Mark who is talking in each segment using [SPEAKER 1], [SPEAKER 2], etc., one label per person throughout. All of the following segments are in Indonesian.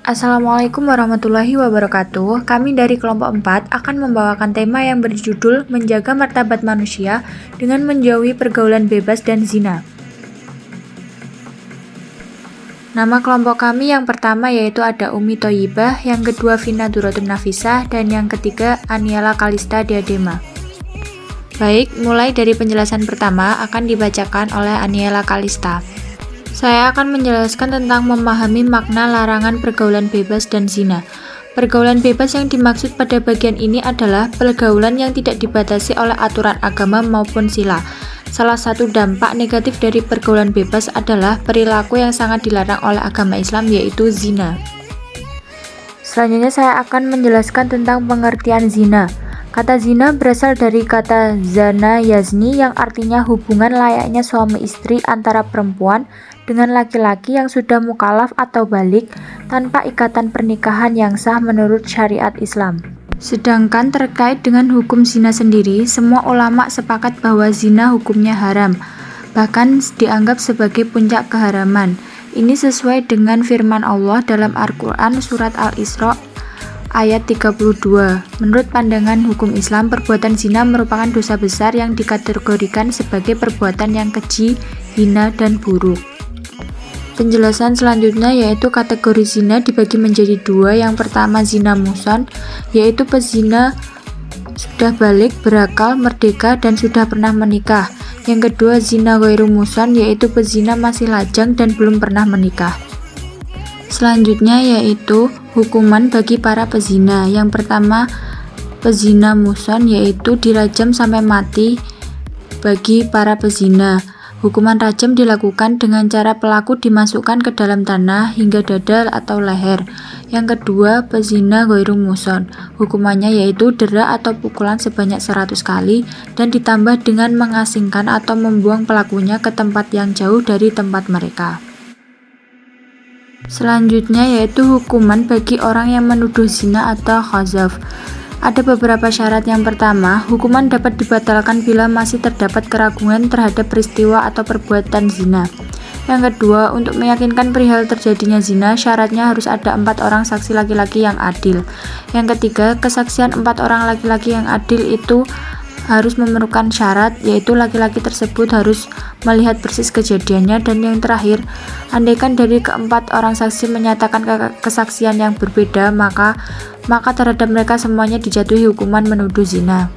[SPEAKER 1] Assalamualaikum warahmatullahi wabarakatuh. Kami dari kelompok 4 akan membawakan tema yang berjudul Menjaga Martabat Manusia dengan Menjauhi Pergaulan Bebas dan Zina. Nama kelompok kami yang pertama yaitu ada Umi Thoyibah, yang kedua Vina Duratun Nafisah, dan yang ketiga Aniela Kalista Diadema. Baik, mulai dari penjelasan pertama akan dibacakan oleh Aniela Kalista. Saya akan menjelaskan tentang memahami makna larangan pergaulan bebas dan zina. Pergaulan bebas yang dimaksud pada bagian ini adalah pergaulan yang tidak dibatasi oleh aturan agama maupun sila. Salah satu dampak negatif dari pergaulan bebas adalah perilaku yang sangat dilarang oleh agama Islam, yaitu zina. Selanjutnya saya akan menjelaskan tentang pengertian zina. Kata zina berasal dari kata zana yazni yang artinya hubungan layaknya suami istri antara perempuan dengan laki-laki yang sudah mukallaf atau balik tanpa ikatan pernikahan yang sah menurut syariat Islam. Sedangkan terkait dengan hukum zina sendiri, semua ulama sepakat bahwa zina hukumnya haram, bahkan dianggap sebagai puncak keharaman. Ini sesuai dengan firman Allah dalam Al-Quran surat Al-Isra ayat 32. Menurut pandangan hukum Islam, perbuatan zina merupakan dosa besar yang dikategorikan sebagai perbuatan yang keji, hina, dan buruk. Penjelasan selanjutnya yaitu kategori zina dibagi menjadi dua. Yang pertama zina muhsan, yaitu pezina sudah balik, berakal, merdeka, dan sudah pernah menikah. Yang kedua zina ghairu muhsan, yaitu pezina masih lajang dan belum pernah menikah. Selanjutnya yaitu hukuman bagi para pezina. Yang pertama pezina muhsan, yaitu dirajam sampai mati bagi para pezina. Hukuman rajam dilakukan dengan cara pelaku dimasukkan ke dalam tanah hingga dada atau leher. Yang kedua pezina ghairu muhsan, hukumannya yaitu dera atau pukulan sebanyak 100 kali dan ditambah dengan mengasingkan atau membuang pelakunya ke tempat yang jauh dari tempat mereka. Selanjutnya yaitu hukuman bagi orang yang menuduh zina atau khazaf. Ada beberapa syarat. Yang pertama, hukuman dapat dibatalkan bila masih terdapat keraguan terhadap peristiwa atau perbuatan zina. Yang kedua, untuk meyakinkan perihal terjadinya zina, syaratnya harus ada 4 orang saksi laki-laki yang adil. Yang ketiga, kesaksian 4 orang laki-laki yang adil itu harus memerlukan syarat, yaitu laki-laki tersebut harus melihat persis kejadiannya. Dan yang terakhir, andaikan dari keempat orang saksi menyatakan kesaksian yang berbeda, maka terhadap mereka semuanya dijatuhi hukuman menuduh zina.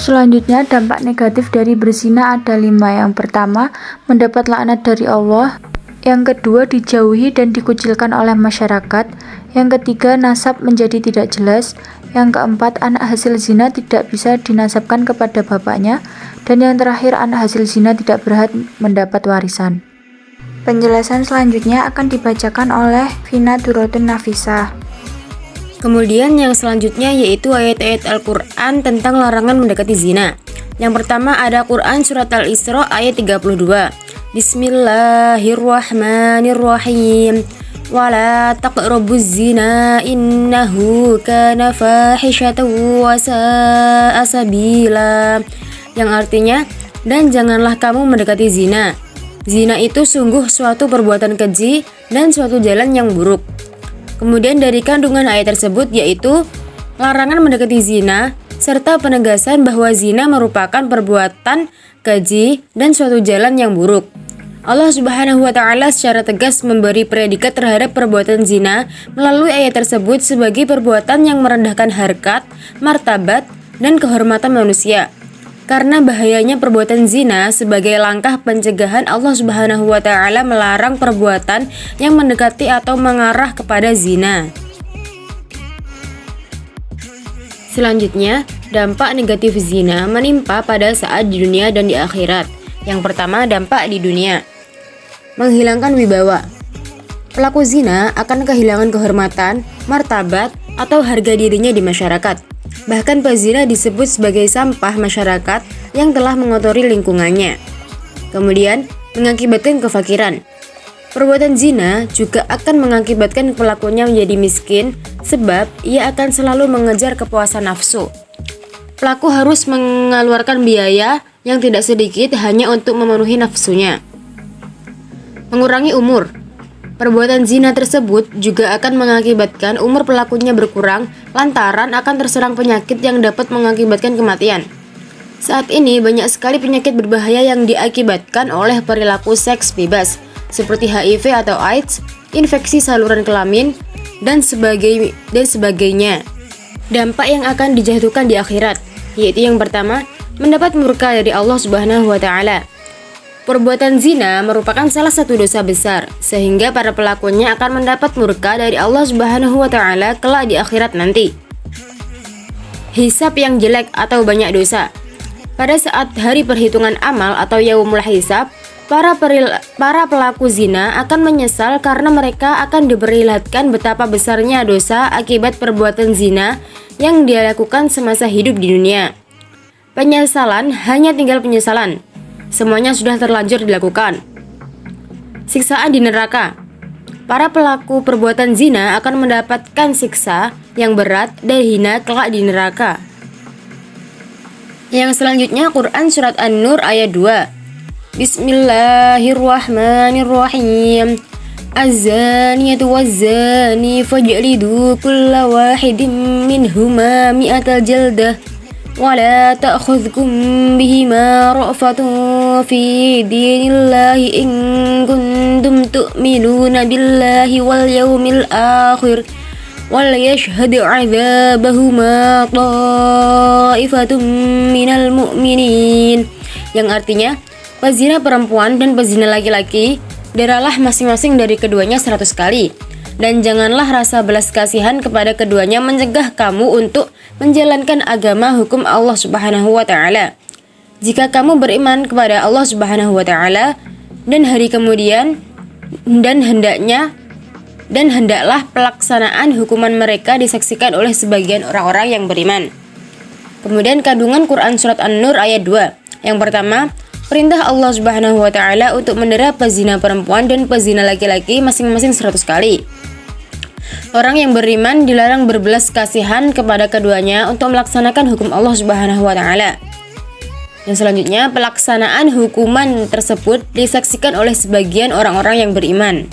[SPEAKER 1] Selanjutnya, dampak negatif dari berzina ada 5. Yang pertama, mendapat laknat dari Allah. Yang kedua, dijauhi dan dikucilkan oleh masyarakat. Yang ketiga, nasab menjadi tidak jelas. Yang keempat, anak hasil zina tidak bisa dinasabkan kepada bapaknya. Dan yang terakhir, anak hasil zina tidak berhak mendapat warisan. Penjelasan selanjutnya akan dibacakan oleh Vina Duratun Nafisah.
[SPEAKER 2] Kemudian yang selanjutnya yaitu ayat-ayat Al-Quran tentang larangan mendekati zina. Yang pertama ada Quran surat Al-Isra ayat 32. Bismillahirrahmanirrahim. Wala taqrabuz zina innahu kana fahishatan wa sa'a sabila. Yang artinya, dan janganlah kamu mendekati zina. Zina itu sungguh suatu perbuatan keji dan suatu jalan yang buruk. Kemudian dari kandungan ayat tersebut yaitu larangan mendekati zina serta penegasan bahwa zina merupakan perbuatan keji dan suatu jalan yang buruk. Allah Subhanahu wa Ta'ala secara tegas memberi predikat terhadap perbuatan zina melalui ayat tersebut sebagai perbuatan yang merendahkan harkat, martabat, dan kehormatan manusia. Karena bahayanya perbuatan zina sebagai langkah pencegahan, Allah Subhanahu wa Ta'ala melarang perbuatan yang mendekati atau mengarah kepada zina. Selanjutnya, dampak negatif zina menimpa pada saat di dunia dan di akhirat. Yang pertama, dampak di dunia. Menghilangkan wibawa. Pelaku zina akan kehilangan kehormatan, martabat, atau harga dirinya di masyarakat. Bahkan pezina disebut sebagai sampah masyarakat yang telah mengotori lingkungannya. Kemudian, mengakibatkan kefakiran. Perbuatan zina juga akan mengakibatkan pelakunya menjadi miskin sebab ia akan selalu mengejar kepuasan nafsu. Pelaku harus mengeluarkan biaya yang tidak sedikit hanya untuk memenuhi nafsunya. Mengurangi umur. Perbuatan zina tersebut juga akan mengakibatkan umur pelakunya berkurang lantaran akan terserang penyakit yang dapat mengakibatkan kematian. Saat ini banyak sekali penyakit berbahaya yang diakibatkan oleh perilaku seks bebas, seperti HIV atau AIDS, infeksi saluran kelamin, dan sebagainya. Dampak yang akan dijatuhkan di akhirat, yaitu yang pertama, mendapat murka dari Allah Subhanahu wa Ta'ala. Perbuatan zina merupakan salah satu dosa besar, sehingga para pelakunya akan mendapat murka dari Allah Subhanahu wa Ta'ala kelak di akhirat nanti. Hisab yang jelek atau banyak dosa. Pada saat hari perhitungan amal atau yaumul hisab, para pelaku zina akan menyesal karena mereka akan diperlihatkan betapa besarnya dosa akibat perbuatan zina yang dia lakukan semasa hidup di dunia. Penyesalan hanya tinggal penyesalan. Semuanya sudah terlanjur dilakukan. Siksaan di neraka. Para pelaku perbuatan zina akan mendapatkan siksa yang berat dan hina kelak di neraka. Yang selanjutnya Quran Surat An-Nur ayat 2. Bismillahirrahmanirrahim. Az-zaniyatu waz-zani fajlidu kulla wahidin minhuma mi'atal jaldah. ولا تأخذكم بهما رأفة في دين الله إن كنتم تؤمنون بالله واليوم الآخر وليشهد عذابهما طائفة من المؤمنين, yang artinya pezina perempuan dan pezina laki-laki deralah masing-masing dari keduanya 100 kali, dan janganlah rasa belas kasihan kepada keduanya mencegah kamu untuk menjalankan agama hukum Allah Subhanahu wa Ta'ala. Jika kamu beriman kepada Allah Subhanahu wa Ta'ala dan hari kemudian, dan hendaklah pelaksanaan hukuman mereka disaksikan oleh sebagian orang-orang yang beriman. Kemudian kandungan Quran Surat An-Nur ayat 2. Yang pertama, perintah Allah Subhanahu wa Ta'ala untuk mendera pezina perempuan dan pezina laki-laki masing-masing 100 kali. Orang yang beriman dilarang berbelas kasihan kepada keduanya untuk melaksanakan hukum Allah Subhanahu wa Ta'ala. Yang selanjutnya, pelaksanaan hukuman tersebut disaksikan oleh sebagian orang-orang yang beriman.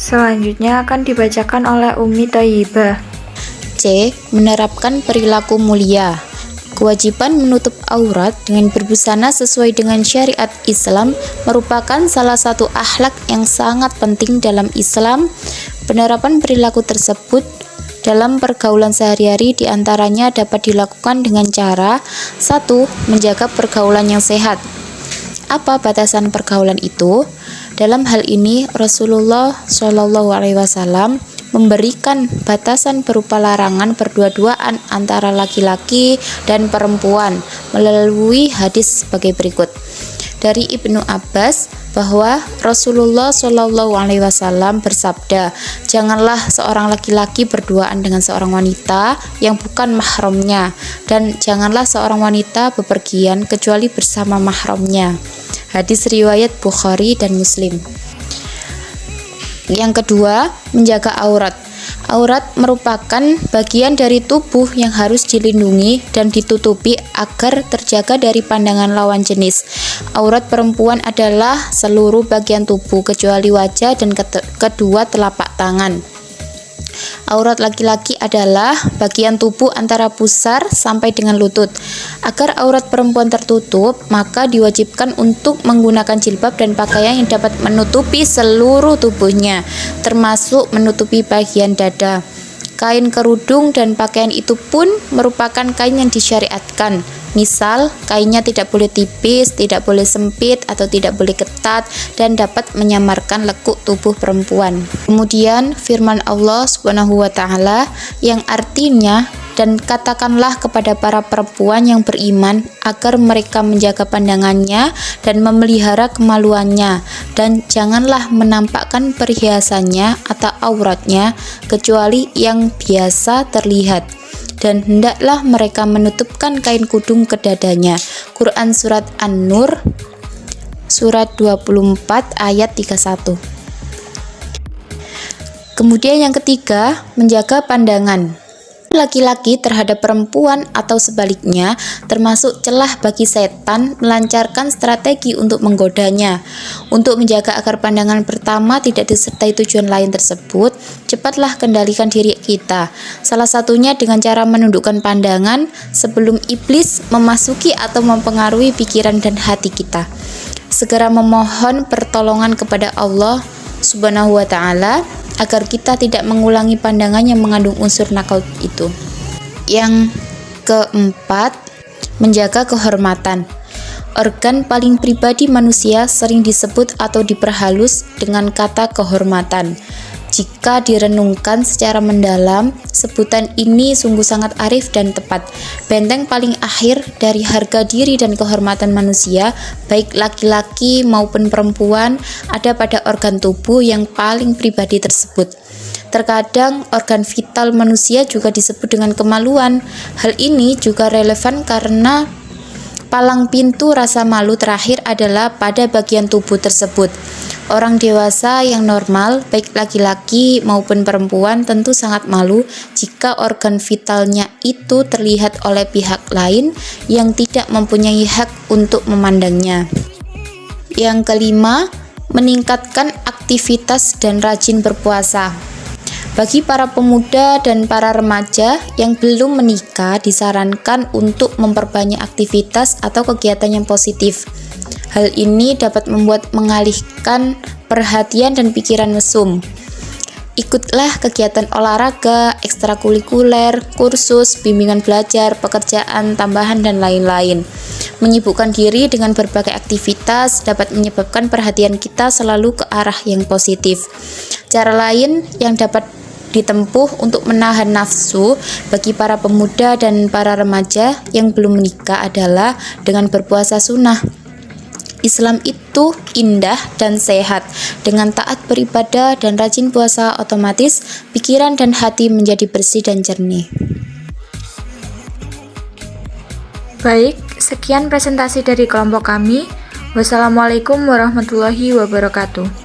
[SPEAKER 1] Selanjutnya akan dibacakan oleh Ummi Thayyibah.
[SPEAKER 3] C. Menerapkan perilaku mulia. Kewajiban menutup aurat dengan berbusana sesuai dengan syariat Islam merupakan salah satu akhlak yang sangat penting dalam Islam. Penerapan perilaku tersebut dalam pergaulan sehari-hari diantaranya dapat dilakukan dengan cara 1. Menjaga pergaulan yang sehat. Apa batasan pergaulan itu? Dalam hal ini Rasulullah SAW memberikan batasan berupa larangan berdua-duaan antara laki-laki dan perempuan melalui hadis sebagai berikut. Dari Ibnu Abbas bahwa Rasulullah SAW bersabda, janganlah seorang laki-laki berduaan dengan seorang wanita yang bukan mahramnya, dan janganlah seorang wanita bepergian kecuali bersama mahramnya. Hadis riwayat Bukhari dan Muslim. Yang kedua, menjaga aurat. Aurat merupakan bagian dari tubuh yang harus dilindungi dan ditutupi agar terjaga dari pandangan lawan jenis. Aurat perempuan adalah seluruh bagian tubuh kecuali wajah dan kedua telapak tangan. Aurat laki-laki adalah bagian tubuh antara pusar sampai dengan lutut. Agar aurat perempuan tertutup, maka diwajibkan untuk menggunakan jilbab dan pakaian yang dapat menutupi seluruh tubuhnya, termasuk menutupi bagian dada. Kain kerudung dan pakaian itu pun merupakan kain yang disyariatkan. Misal, kainnya tidak boleh tipis, tidak boleh sempit, atau tidak boleh ketat, dan dapat menyamarkan lekuk tubuh perempuan. Kemudian, firman Allah Subhanahu wa Ta'ala yang artinya, dan katakanlah kepada para perempuan yang beriman agar mereka menjaga pandangannya dan memelihara kemaluannya, dan janganlah menampakkan perhiasannya atau auratnya kecuali yang biasa terlihat, dan hendaklah mereka menutupkan kain kudung ke dadanya. Quran Surat An-Nur Surat 24 ayat 31. Kemudian yang ketiga, menjaga pandangan. laki-laki terhadap perempuan atau sebaliknya termasuk celah bagi setan melancarkan strategi untuk menggodanya. Untuk menjaga agar pandangan pertama tidak disertai tujuan lain tersebut, cepatlah kendalikan diri kita. Salah satunya dengan cara menundukkan pandangan sebelum iblis memasuki atau mempengaruhi pikiran dan hati kita. Segera memohon pertolongan kepada Allah Subhanahu wa ta'ala agar kita tidak mengulangi pandangan yang mengandung unsur nakal itu. Yang keempat, menjaga kehormatan. Organ paling pribadi manusia sering disebut atau diperhalus dengan kata kehormatan. Jika direnungkan secara mendalam, sebutan ini sungguh sangat arif dan tepat. Benteng paling akhir dari harga diri dan kehormatan manusia, baik laki-laki maupun perempuan, ada pada organ tubuh yang paling pribadi tersebut. Terkadang organ vital manusia juga disebut dengan kemaluan. Hal ini juga relevan karena palang pintu rasa malu terakhir adalah pada bagian tubuh tersebut. Orang dewasa yang normal, baik laki-laki maupun perempuan, tentu sangat malu jika organ vitalnya itu terlihat oleh pihak lain yang tidak mempunyai hak untuk memandangnya. Yang kelima, meningkatkan aktivitas dan rajin berpuasa. Bagi para pemuda dan para remaja yang belum menikah, disarankan untuk memperbanyak aktivitas atau kegiatan yang positif. Hal ini dapat membuat mengalihkan perhatian dan pikiran mesum. Ikutlah kegiatan olahraga, ekstrakurikuler, kursus, bimbingan belajar, pekerjaan tambahan, dan lain-lain. Menyibukkan diri dengan berbagai aktivitas dapat menyebabkan perhatian kita selalu ke arah yang positif. Cara lain yang dapat ditempuh untuk menahan nafsu bagi para pemuda dan para remaja yang belum menikah adalah dengan berpuasa sunnah. Islam itu indah dan sehat. Dengan taat beribadah dan rajin puasa, otomatis pikiran dan hati menjadi bersih dan jernih.
[SPEAKER 1] Baik, sekian presentasi dari kelompok kami. Wassalamualaikum warahmatullahi wabarakatuh.